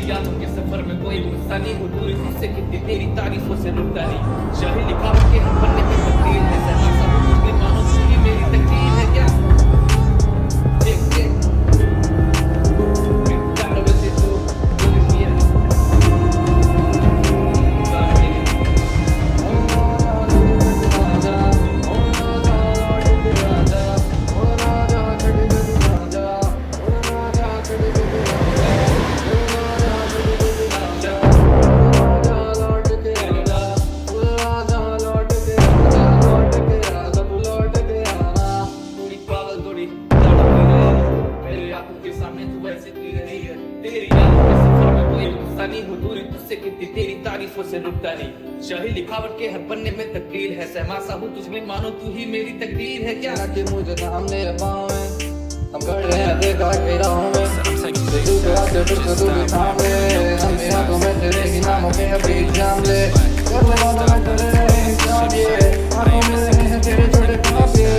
यादों के सफर में कोई गुस्सा नहीं हो, दूरी तुझसे कितनी तेरी तारीफों से रुकता नहीं। शाही लिखावट के हर पन्ने पे तकदीर है, सहमा सा हूँ तुझ में मानो तू ही मेरी तकदीर है क्या। देख के प्यार वैसे तू दिल किया तेरी तारीफों से रुकता नहीं। शाही लिखावट के हर पन्ने में तकदीर है, सहमा सा हूँ तुझ में मानो तू ही मेरी तकदीर है क्या। कि मुझे सामने पावे हम खड़े हैं देखा के राहों में, तू आके फिर से तू भी थामे, हम यहाँ तो मैं तेरे ही नामों के अभी जाम ले, कर ले वादा मैं तेरे नहीं चाहिए, आंखों में हैं तेरे छोटे काफिए,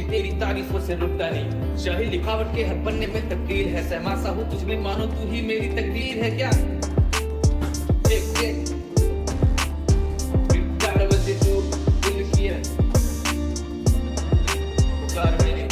तेरी तारीफों से रुकता नहीं। शाही लिखावट के हर पन्ने में तकदीर है, सहमा सा हूँ तुझ में मानो तू ही मेरी तकदीर है क्या। प्यार वैसे तू दिल किया पुकार मेरे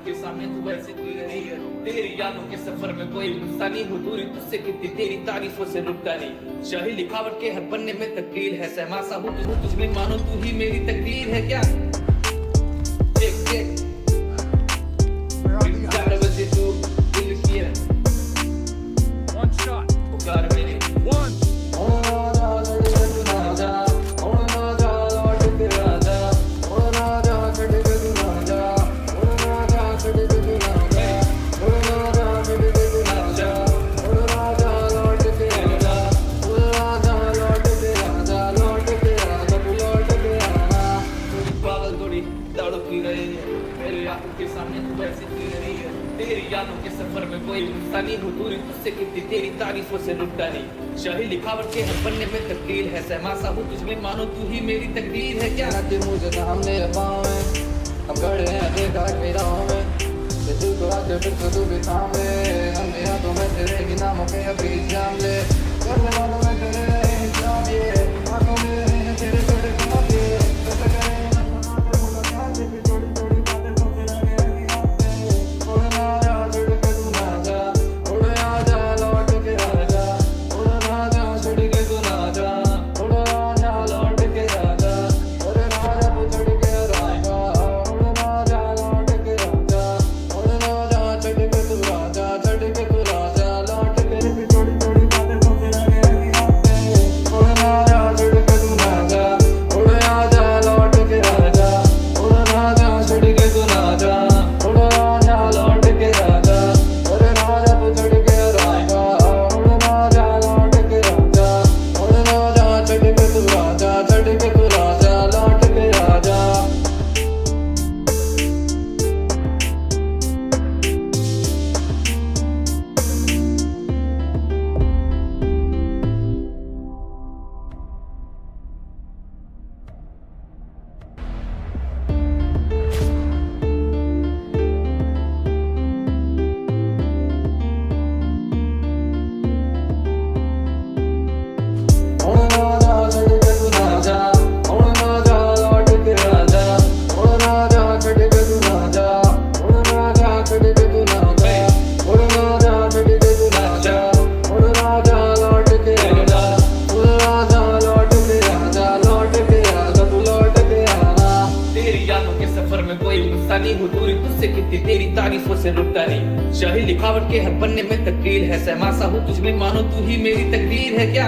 के सामने तू वैसे तू रही है। तेरी यादों के सफर में कोई गुस्सा नहीं हो, दूरी तुझसे कितनी तेरी तारीफों से रुकता नहीं। शाही लिखावट के हर पन्ने में तकदीर है, सहमा सा हूँ तुझ में मानो तू ही मेरी तकदीर है क्या। प्यार वैसे तू दिल किया पुकार मेरे के सामने तू वैसे तू रही है। तेरी यादों के सफर में कोई गुस्सा नहीं हो, दूरी तुझसे कितनी तेरी तारीफों से रुकता नहीं। शाही लिखावट के हर पन्ने में तकदीर है, सहमा सा हूँ तुझ में मानो तू ही मेरी तकदीर है क्या। कि मुझे सामने पावे हम खड़े हैं देखा के राहों में, तू तो आके फिर से तू भी थामे, हम यहाँ तो मैं तेरे ही नामों के अभी जाम ले, कर ले वादा मैं तेरे नहीं चाहिए, आंखों में हैं तेरे छोटे काफिए, कितनी तेरी तारीफों से रुकता नहीं। शाही लिखावट के हर पन्ने में तकदीर है, सहमासा हूँ तुझ में मानो तू ही मेरी तकदीर है क्या।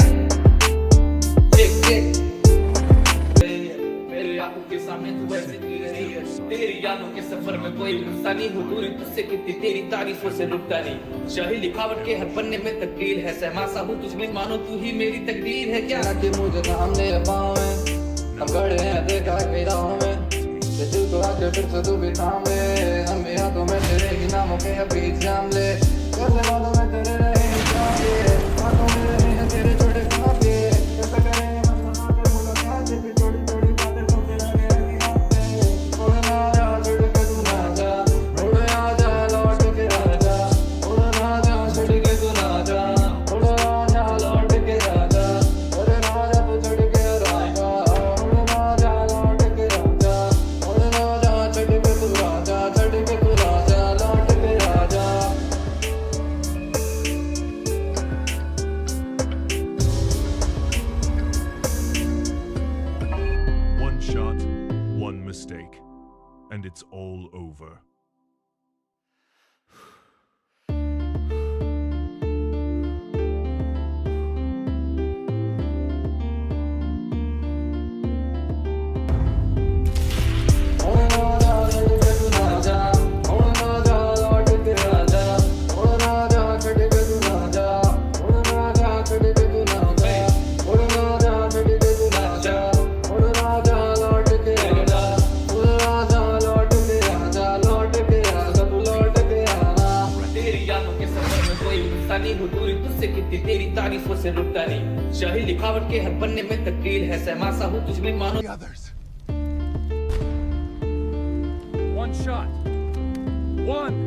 मेरे आंखों के सामने तू ऐसे दिख रही है, तेरी यादों के सफर में कोई गुस्सा नहीं हूँ, दूरी तुझसे कितनी तेरी तारीफों से रुकता नहीं। शाही लिखावट के हर पन्ने में तकदीर है, सहमासा हूँ तुझ में मानो तू ही मेरी तकदीर है क्या। कि मुझे थामने पाँव में हम खड़े हैं देखा कई राहों में, दिल को आके फिर से तू भी थाम ले, हम हाथों में तेरे ही नामों के अभी जाम ले, कैसे बातों में तेरे रहे हैं काफिए, हाथों में रहे हैं तेरे छोटे काफिए, कैसे करें हम बना के मुलाकात फिर थोड़ी थोड़ी बातें तो तेरा गए थोड़े ना जा छोड़ के तू ना जा, थोड़े आ जा लौट के आ जा, थोड़े ना जा छोड़ के तू ना जा, थोड़े आ जा लौट के आ जा, अरे ना जा तू छोड़ के राजा, थोड़े ना जा लौट के राजा, थोड़े ना जा छोड़ के तू राजा, छोड़ के तू राजा लौट के राजा। One shot, one mistake, and it's all over. दूरी तुझसे कितनी तेरी तारीफों से रुकता नहीं। शाही लिखावट के हर पन्ने में तकदीर है, सहमासा हूँ तुझ में मानो। One shot. One.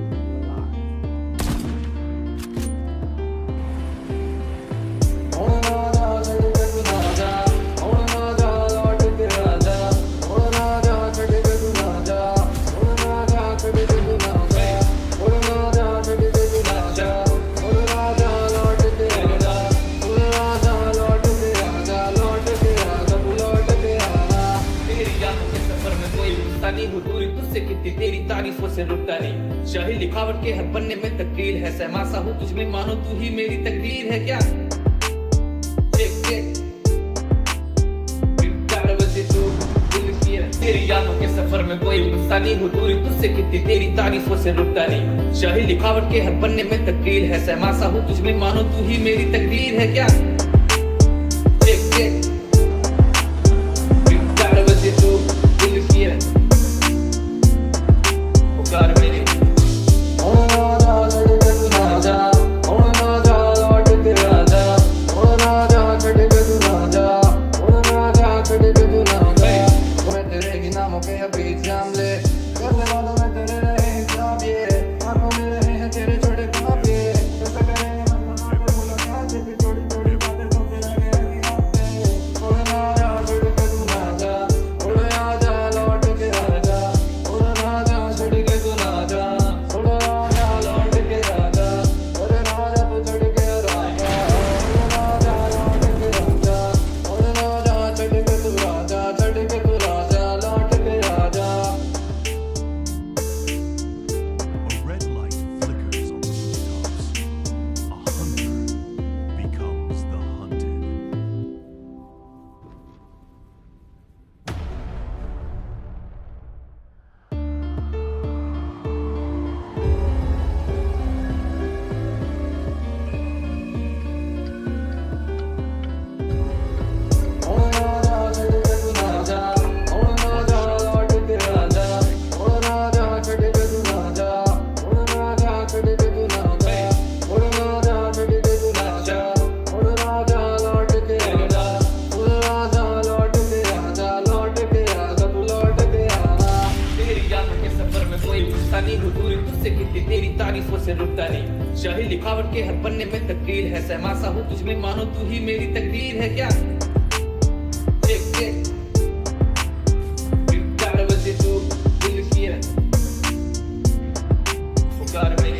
दूरी तुझसे कितनी तेरी तारीफों से रुकता नहीं। शाही लिखावट के हर पन्ने में तकदीर है, सहमासा हूँ तुझ में मानो तू ही मेरी तकदीर है क्या। तेरी यादों के सफर में कोई गुस्सा नहीं हूँ, दूरी तुझसे कितनी तेरी तारीफों से रुकता नहीं। शाही लिखावट के हर पन्ने में तकदीर है, सहमासा हूँ तुझ में मानो तू ही मेरी तकदीर है क्या। दूरी तुझसे कितनी तेरी तारीफों से रुकता नहीं। शाही लिखावट के हर पन्ने में तकदीर है, सहमासा हूँ तुझ में मानो तू ही मेरी तकदीर है क्या। तू दिल की है पुकार मेरी।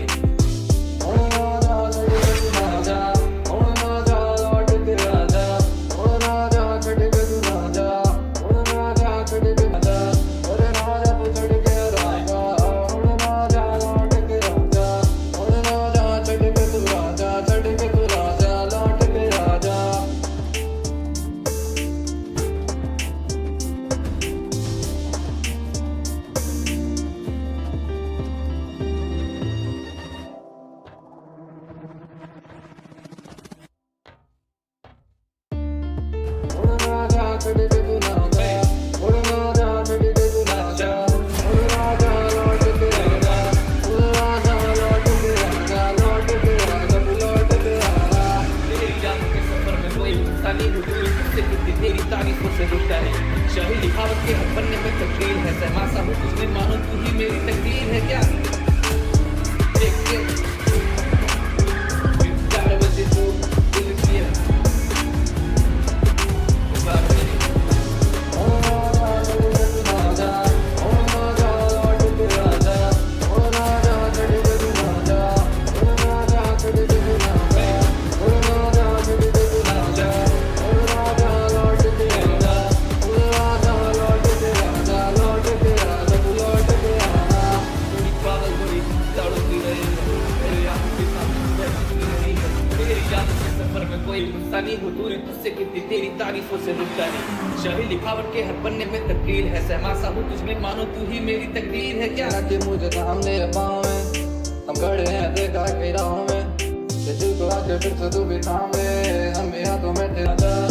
कोई गुस्सा नहीं हो दूरी तुझसे कितनी तेरी तारीफों से रुकता नहीं शाही लिखावट के हर पन्ने में तकदीर है सहमासा हूँ तुझमें मानो तू ही मेरी तकदीर है क्या कि मुझे सामने पाँव में हम खड़े हैं देखा के राहों में दिल को आके फिर से तू भी थाम ले हम भी हाथों में तेरा